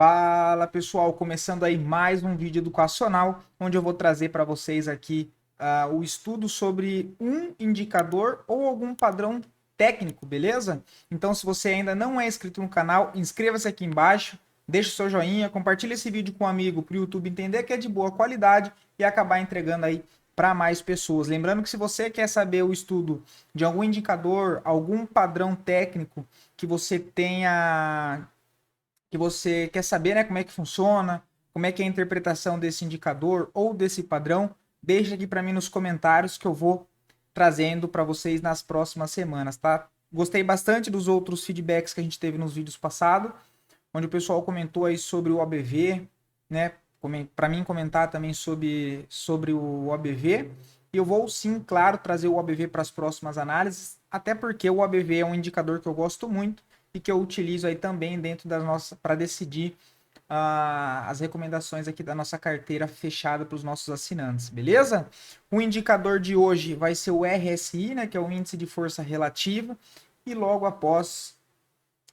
Fala pessoal, começando aí mais um vídeo educacional, onde eu vou trazer para vocês aqui o estudo sobre um indicador ou algum padrão técnico, beleza? Então, se você ainda não é inscrito no canal, inscreva-se aqui embaixo, deixe o seu joinha, compartilhe esse vídeo com um amigo para o YouTube entender que é de boa qualidade e acabar entregando aí para mais pessoas. Lembrando que se você quer saber o estudo de algum indicador, algum padrão técnico que você tenha que você quer saber, né, como é que funciona, como é que é a interpretação desse indicador ou desse padrão, deixa aqui para mim nos comentários que eu vou trazendo para vocês nas próximas semanas, tá? Gostei bastante dos outros feedbacks que a gente teve nos vídeos passados, onde o pessoal comentou aí sobre o OBV, né? Para mim comentar também sobre o OBV. E eu vou sim, claro, trazer o OBV para as próximas análises, até porque o OBV é um indicador que eu gosto muito e que eu utilizo aí também dentro das nossas para decidir as recomendações aqui da nossa carteira fechada para os nossos assinantes, beleza? O indicador de hoje vai ser o RSI, né, que é o índice de força relativa, e logo após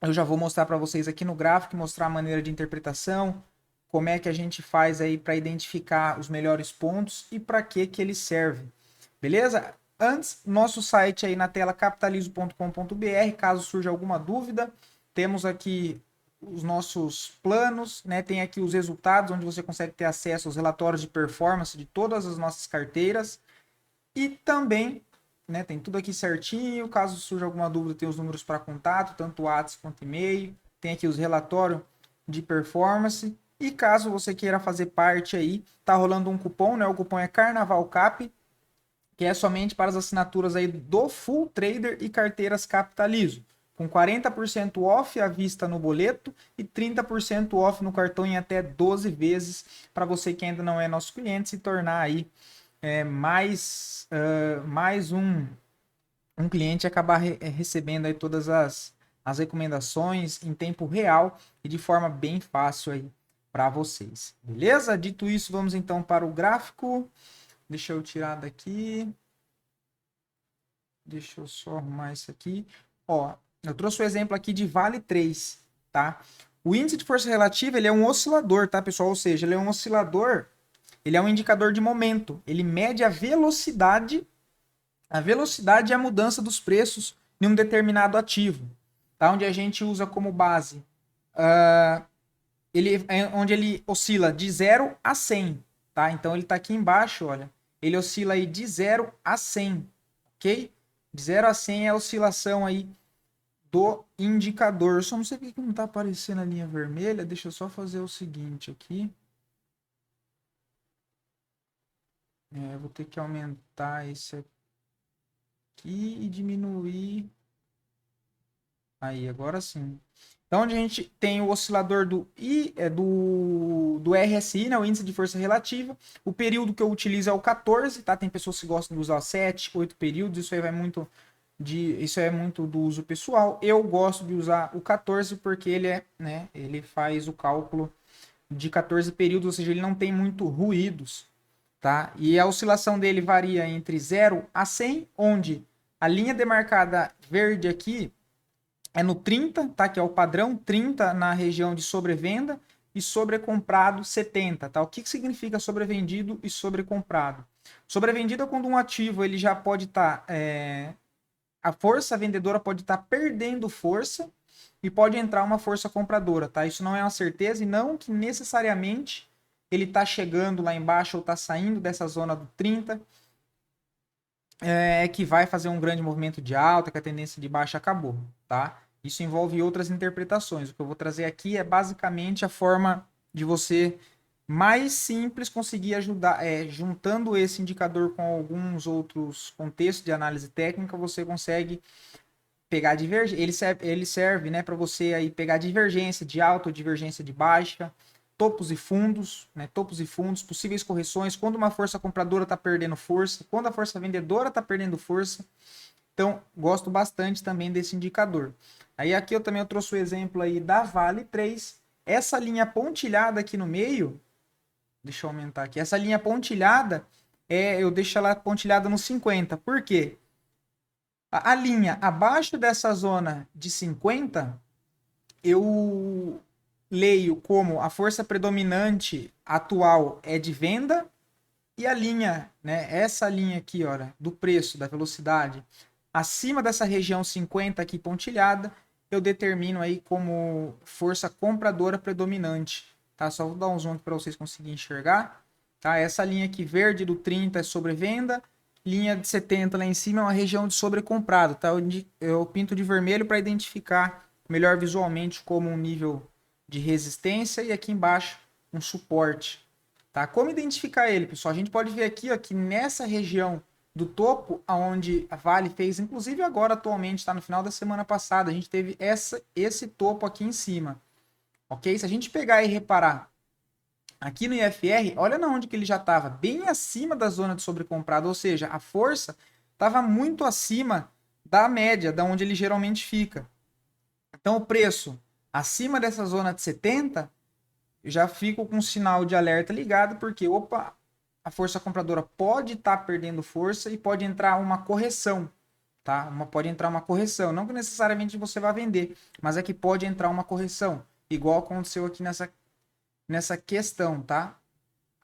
eu já vou mostrar para vocês aqui no gráfico, mostrar a maneira de interpretação, como é que a gente faz aí para identificar os melhores pontos e para que ele serve. Beleza? Antes, nosso site aí na tela capitalizo.com.br, caso surja alguma dúvida, temos aqui os nossos planos, né? Tem aqui os resultados, onde você consegue ter acesso aos relatórios de performance de todas as nossas carteiras. E também, né, tem tudo aqui certinho. Caso surja alguma dúvida, tem os números para contato, tanto WhatsApp quanto e-mail. Tem aqui os relatórios de performance. E caso você queira fazer parte aí, tá rolando um cupom, né? O cupom é Carnaval Cap, que é somente para as assinaturas aí do Full Trader e carteiras Capitalizo, com 40% off à vista no boleto e 30% off no cartão em até 12 vezes, para você que ainda não é nosso cliente se tornar aí mais um cliente e acabar recebendo aí todas as recomendações em tempo real e de forma bem fácil aí para vocês. Beleza? Dito isso, vamos então para o gráfico. Deixa eu tirar daqui. Deixa eu só arrumar isso aqui. Ó, eu trouxe o exemplo aqui de Vale 3, tá? O índice de força relativa, ele é um oscilador, tá, pessoal? Ou seja, ele é um oscilador, ele é um indicador de momento. Ele mede a velocidade e a mudança dos preços em um determinado ativo, tá? Onde a gente usa como base, onde ele oscila de 0 a 100, tá? Então ele está aqui embaixo, olha. Ele oscila aí de 0 a 100, ok? De 0 a 100 é a oscilação aí do indicador. Só não sei porque não está aparecendo a linha vermelha. Deixa eu só fazer o seguinte aqui. Vou ter que aumentar esse aqui e diminuir. Aí, agora sim. Então, onde a gente tem o oscilador do RSI, né, o índice de força relativa. O período que eu utilizo é o 14, tá? Tem pessoas que gostam de usar 7, 8 períodos, isso é muito do uso pessoal. Eu gosto de usar o 14 porque ele faz o cálculo de 14 períodos, ou seja, ele não tem muito ruídos, tá? E a oscilação dele varia entre 0 a 100, onde a linha demarcada verde aqui é no 30, tá? Que é o padrão, 30 na região de sobrevenda e sobrecomprado 70, tá? O que significa sobrevendido e sobrecomprado? Sobrevendido é quando um ativo ele já pode estar, a força vendedora pode estar perdendo força e pode entrar uma força compradora, tá? Isso não é uma certeza e não que necessariamente ele está chegando lá embaixo ou está saindo dessa zona do 30, que vai fazer um grande movimento de alta, que a tendência de baixa acabou, tá? Isso envolve outras interpretações. O que eu vou trazer aqui é basicamente a forma de você mais simples conseguir ajudar, juntando esse indicador com alguns outros contextos de análise técnica, você consegue pegar divergência. Ele serve, né, para você aí pegar divergência de alta ou divergência de baixa, topos e fundos, né, topos e fundos, possíveis correções, quando uma força compradora está perdendo força, quando a força vendedora está perdendo força. Então, gosto bastante também desse indicador. Aí aqui eu trouxe o exemplo aí da Vale 3. Essa linha pontilhada aqui no meio, deixa eu aumentar aqui, essa linha pontilhada, eu deixo ela pontilhada no 50. Por quê? A linha abaixo dessa zona de 50, eu leio como a força predominante atual é de venda e a linha, né, essa linha aqui, olha, do preço, da velocidade, acima dessa região 50 aqui pontilhada, eu determino aí como força compradora predominante, tá? Só vou dar um zoom aqui para vocês conseguirem enxergar, tá? Essa linha aqui verde do 30 é sobrevenda, linha de 70 lá em cima é uma região de sobrecomprado, tá? Eu pinto de vermelho para identificar melhor visualmente como um nível de resistência e aqui embaixo um suporte, tá? Como identificar ele, pessoal? A gente pode ver aqui, ó, que nessa região do topo, aonde a Vale fez, inclusive agora atualmente, está no final da semana passada, a gente teve esse topo aqui em cima, ok? Se a gente pegar e reparar aqui no IFR, olha na onde que ele já estava, bem acima da zona de sobrecomprado, ou seja, a força estava muito acima da média, da onde ele geralmente fica. Então o preço acima dessa zona de 70, eu já fico com um sinal de alerta ligado, porque, opa, a força compradora pode estar perdendo força e pode entrar uma correção, tá? Pode entrar uma correção, não que necessariamente você vá vender, mas é que pode entrar uma correção, igual aconteceu aqui nessa questão, tá?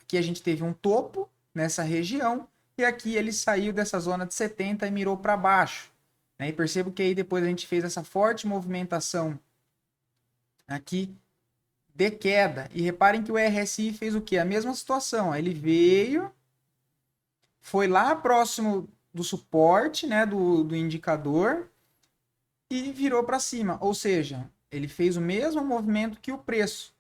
Aqui a gente teve um topo nessa região e aqui ele saiu dessa zona de 70 e mirou para baixo, né? E percebo que aí depois a gente fez essa forte movimentação aqui de queda. E reparem que o RSI fez o quê? A mesma situação. Ele veio, foi lá próximo do suporte, né, do indicador e virou para cima. Ou seja, ele fez o mesmo movimento que o preço.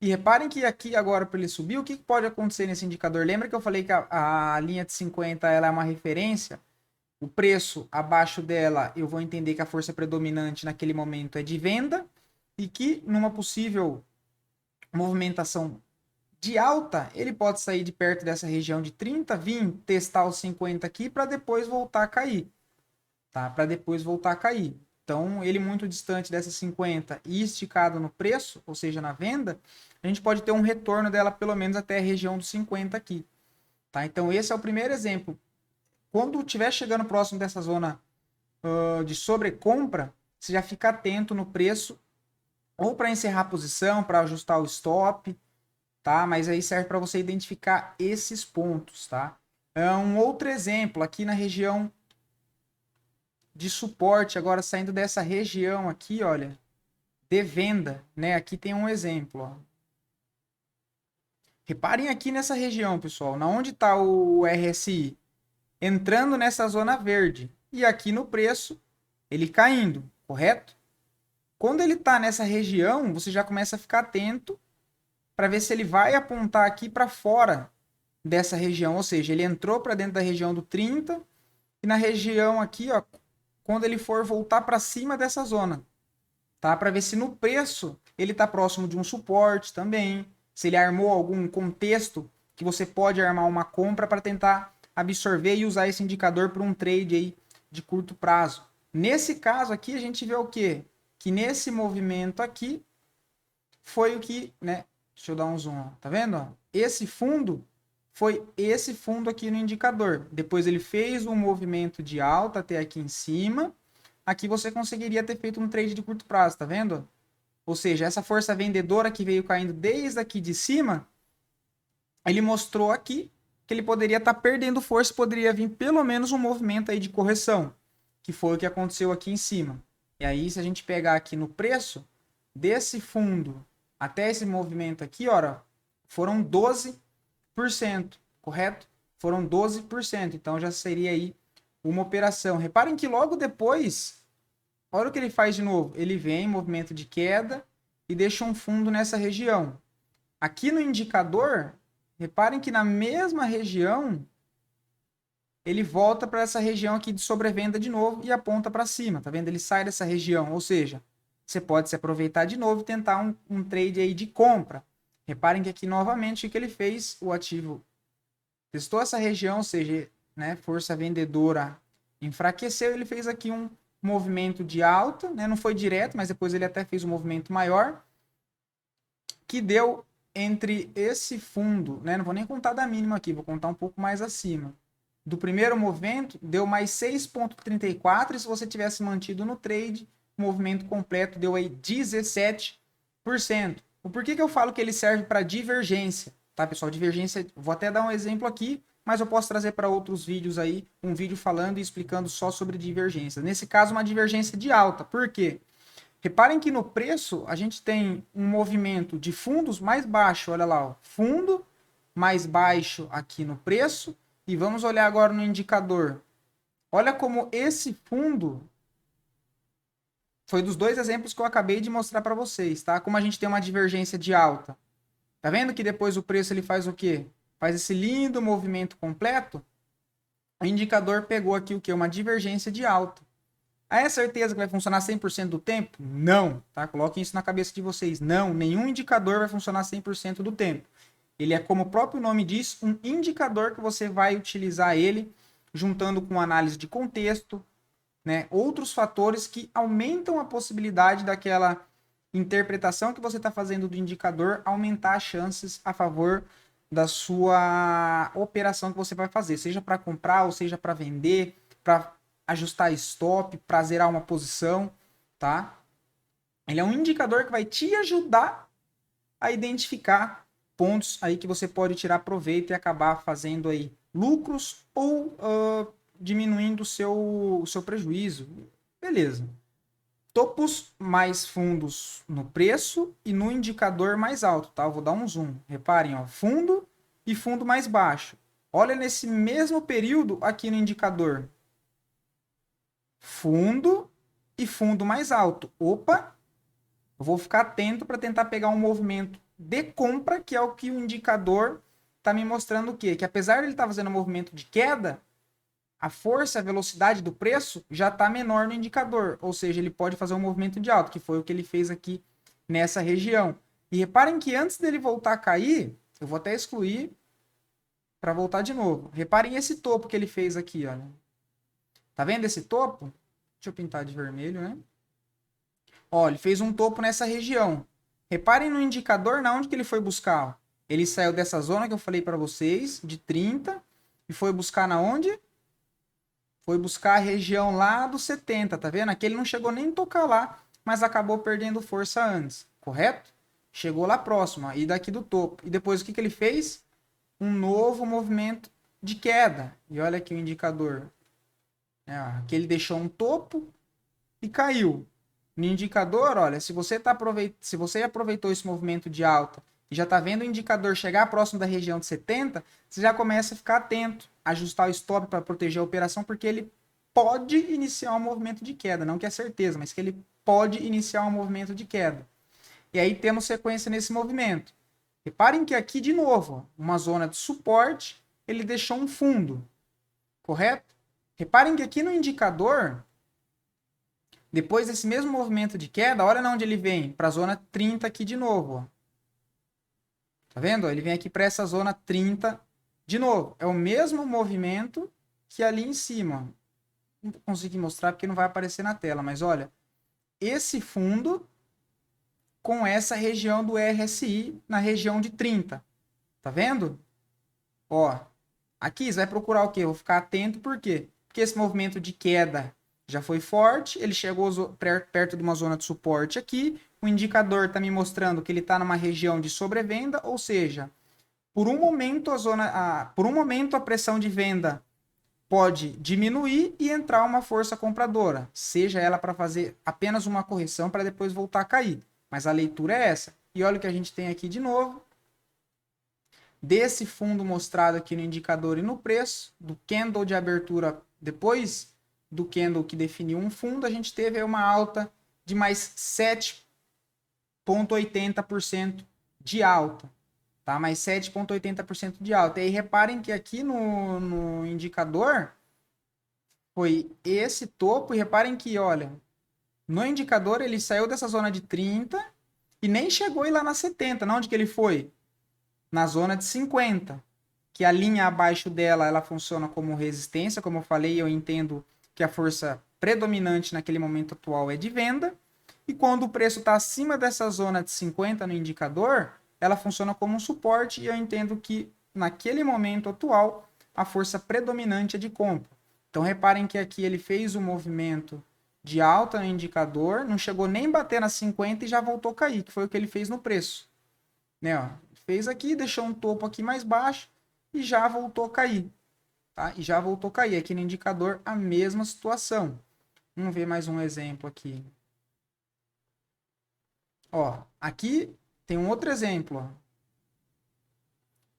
E reparem que aqui agora para ele subir, o que pode acontecer nesse indicador? Lembra que eu falei que a linha de 50 ela é uma referência? O preço abaixo dela eu vou entender que a força predominante naquele momento é de venda e que numa possível movimentação de alta, ele pode sair de perto dessa região de 30, vir testar os 50 aqui para depois voltar a cair, tá? Para depois voltar a cair. Então, ele muito distante dessas 50 e esticado no preço, ou seja, na venda, a gente pode ter um retorno dela pelo menos até a região dos 50 aqui, tá? Então, esse é o primeiro exemplo. Quando estiver chegando próximo dessa zona de sobrecompra, você já fica atento no preço ou para encerrar a posição, para ajustar o stop, tá? Mas aí serve para você identificar esses pontos, tá? Um outro exemplo aqui na região de suporte, agora saindo dessa região aqui, olha, de venda, né? Aqui tem um exemplo, ó. Reparem aqui nessa região, pessoal, na onde está o RSI? Entrando nessa zona verde e aqui no preço ele caindo, correto? Quando ele está nessa região, você já começa a ficar atento para ver se ele vai apontar aqui para fora dessa região, ou seja, ele entrou para dentro da região do 30 e na região aqui, ó, quando ele for voltar para cima dessa zona, tá? Para ver se no preço ele está próximo de um suporte também, se ele armou algum contexto que você pode armar uma compra para tentar absorver e usar esse indicador para um trade aí de curto prazo. Nesse caso aqui a gente vê o quê? Que nesse movimento aqui foi o que, né? Deixa eu dar um zoom, ó. Tá vendo? Ó? Esse fundo foi esse fundo aqui no indicador. Depois ele fez um movimento de alta até aqui em cima. Aqui você conseguiria ter feito um trade de curto prazo, tá vendo? Ou seja, essa força vendedora que veio caindo desde aqui de cima, ele mostrou aqui que ele poderia estar perdendo força, poderia vir pelo menos um movimento aí de correção, que foi o que aconteceu aqui em cima. E aí, se a gente pegar aqui no preço, desse fundo até esse movimento aqui, ó, foram 12%, correto? Foram 12%, então já seria aí uma operação. Reparem que logo depois, olha o que ele faz de novo. Ele vem em movimento de queda e deixa um fundo nessa região. Aqui no indicador, reparem que na mesma região, ele volta para essa região aqui de sobrevenda de novo e aponta para cima, tá vendo? Ele sai dessa região, ou seja, você pode se aproveitar de novo e tentar um trade aí de compra. Reparem que aqui novamente o que ele fez, o ativo testou essa região, ou seja, né, força vendedora enfraqueceu, ele fez aqui um movimento de alta, né, não foi direto, mas depois ele até fez um movimento maior, que deu entre esse fundo, né, não vou nem contar da mínima aqui, vou contar um pouco mais acima. Do primeiro movimento, deu mais 6,34, e se você tivesse mantido no trade, o movimento completo deu aí 17 O porquê que eu falo que ele serve para divergência, tá, pessoal? Divergência, vou até dar um exemplo aqui, mas eu posso trazer para outros vídeos aí, um vídeo falando e explicando só sobre divergência. Nesse caso, uma divergência de alta. Por quê? Reparem que no preço a gente tem um movimento de fundos mais baixo, olha lá, ó, fundo mais baixo aqui no preço, e vamos olhar agora no indicador. Olha como esse fundo foi dos dois exemplos que eu acabei de mostrar para vocês, tá? Como a gente tem uma divergência de alta. Tá vendo que depois o preço ele faz o quê? Faz esse lindo movimento completo. O indicador pegou aqui o quê? Uma divergência de alta. Ah, é certeza que vai funcionar 100% do tempo? Não, tá? Coloquem isso na cabeça de vocês. Não, nenhum indicador vai funcionar 100% do tempo. Ele é, como o próprio nome diz, um indicador que você vai utilizar ele juntando com análise de contexto, né? Outros fatores que aumentam a possibilidade daquela interpretação que você está fazendo do indicador aumentar as chances a favor da sua operação que você vai fazer, seja para comprar ou seja para vender, para ajustar stop, para zerar uma posição, tá? Ele é um indicador que vai te ajudar a identificar pontos aí que você pode tirar proveito e acabar fazendo aí lucros ou diminuindo o seu prejuízo. Beleza. Topos mais fundos no preço e no indicador mais alto, tá? Eu vou dar um zoom. Reparem, ó, fundo e fundo mais baixo. Olha nesse mesmo período aqui no indicador. Fundo e fundo mais alto. Opa! Eu vou ficar atento para tentar pegar um movimento de compra, que é o que o indicador está me mostrando o quê? Que apesar de ele estar fazendo um movimento de queda, a força, a velocidade do preço já está menor no indicador. Ou seja, ele pode fazer um movimento de alta, que foi o que ele fez aqui nessa região. E reparem que antes dele voltar a cair, eu vou até excluir para voltar de novo. Reparem esse topo que ele fez aqui, olha. Tá vendo esse topo? Deixa eu pintar de vermelho, né? Ó, ele fez um topo nessa região. Reparem no indicador na onde que ele foi buscar. Ó. Ele saiu dessa zona que eu falei para vocês, de 30, e foi buscar na onde? Foi buscar a região lá dos 70, tá vendo? Aqui ele não chegou nem a tocar lá, mas acabou perdendo força antes, correto? Chegou lá próximo, ó, e daqui do topo. E depois o que, que ele fez? Um novo movimento de queda. E olha aqui o indicador. Aqui ele deixou um topo e caiu. No indicador, olha, se você aproveitou esse movimento de alta e já está vendo o indicador chegar próximo da região de 70, você já começa a ficar atento, ajustar o stop para proteger a operação, porque ele pode iniciar um movimento de queda, não que é certeza, mas que ele pode iniciar um movimento de queda. E aí temos sequência nesse movimento. Reparem que aqui, de novo, uma zona de suporte, ele deixou um fundo, correto? Reparem que aqui no indicador, depois desse mesmo movimento de queda, olha onde ele vem, para a zona 30 aqui de novo. Ó. Tá vendo? Ele vem aqui para essa zona 30 de novo. É o mesmo movimento que ali em cima. Não vou conseguir mostrar porque não vai aparecer na tela, mas olha, esse fundo com essa região do RSI na região de 30. Tá vendo? Ó, aqui você vai procurar o quê? Eu vou ficar atento, por quê? Porque esse movimento de queda já foi forte, ele chegou perto de uma zona de suporte aqui, o indicador está me mostrando que ele está numa região de sobrevenda, ou seja, por um momento a pressão de venda pode diminuir e entrar uma força compradora, seja ela para fazer apenas uma correção para depois voltar a cair, mas a leitura é essa. E olha o que a gente tem aqui de novo, desse fundo mostrado aqui no indicador e no preço, do candle de abertura depois do candle que definiu um fundo, a gente teve aí uma alta de mais 7,80% de alta, tá? Mais 7,80% de alta. E aí reparem que aqui no indicador foi esse topo, e reparem que, olha, no indicador ele saiu dessa zona de 30 e nem chegou aí lá na 70, não, onde que ele foi? Na zona de 50, que a linha abaixo dela, ela funciona como resistência, como eu falei, eu entendo que a força predominante naquele momento atual é de venda, e quando o preço está acima dessa zona de 50 no indicador, ela funciona como um suporte, e eu entendo que naquele momento atual, a força predominante é de compra. Então reparem que aqui ele fez o movimento de alta no indicador, não chegou nem bater na 50 e já voltou a cair, que foi o que ele fez no preço. Né, ó, fez aqui, deixou um topo aqui mais baixo e já voltou a cair. Tá? E já voltou a cair. Aqui no indicador, a mesma situação. Vamos ver mais um exemplo aqui. Ó, aqui tem um outro exemplo. Ó.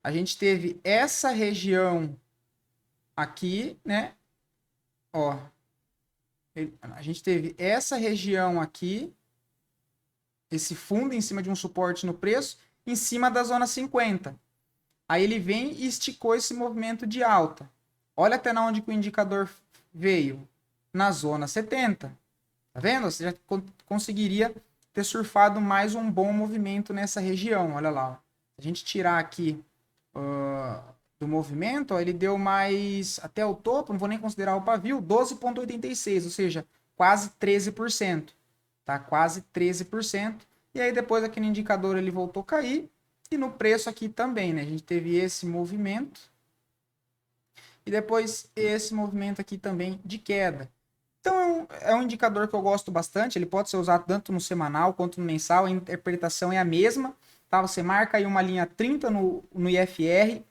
A gente teve essa região aqui, né? Ó, a gente teve essa região aqui, esse fundo em cima de um suporte no preço, em cima da zona 50. Aí ele vem e esticou esse movimento de alta. Olha até onde que o indicador veio. Na zona 70. Tá vendo? Você já conseguiria ter surfado mais um bom movimento nessa região. Olha lá. Ó. Se a gente tirar aqui do movimento, ó, ele deu mais até o topo, não vou nem considerar o pavio, 12,86, ou seja, quase 13%. Tá? Quase 13%. E aí depois aqui no indicador ele voltou a cair. E no preço aqui também, né? A gente teve esse movimento. E depois esse movimento aqui também de queda. Então é um indicador que eu gosto bastante. Ele pode ser usado tanto no semanal quanto no mensal. A interpretação é a mesma. Tá? Você marca aí uma linha 30 no IFR,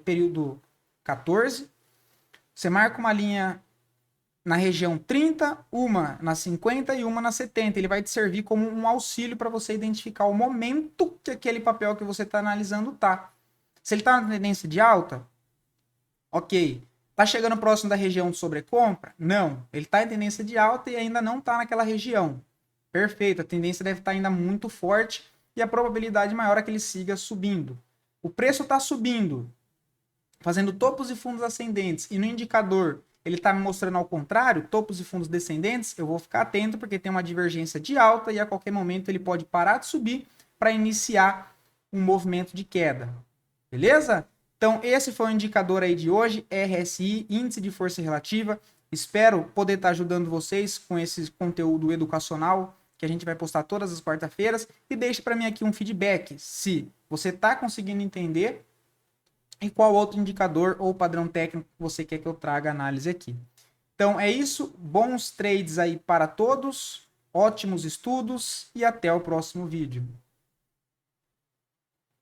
período 14. Você marca uma linha na região 30, uma na 50 e uma na 70. Ele vai te servir como um auxílio para você identificar o momento que aquele papel que você está analisando tá. Se ele está na tendência de alta, ok. Tá chegando próximo da região de sobrecompra? Não. Ele está em tendência de alta e ainda não está naquela região. Perfeito. A tendência deve estar ainda muito forte e a probabilidade maior é que ele siga subindo. O preço está subindo, fazendo topos e fundos ascendentes, e no indicador ele está me mostrando ao contrário, topos e fundos descendentes, eu vou ficar atento porque tem uma divergência de alta e a qualquer momento ele pode parar de subir para iniciar um movimento de queda. Beleza? Então esse foi o indicador aí de hoje, RSI, Índice de Força Relativa. Espero poder estar ajudando vocês com esse conteúdo educacional que a gente vai postar todas as quarta-feiras. E deixe para mim aqui um feedback se você está conseguindo entender e qual outro indicador ou padrão técnico você quer que eu traga análise aqui. Então é isso, bons trades aí para todos, ótimos estudos e até o próximo vídeo.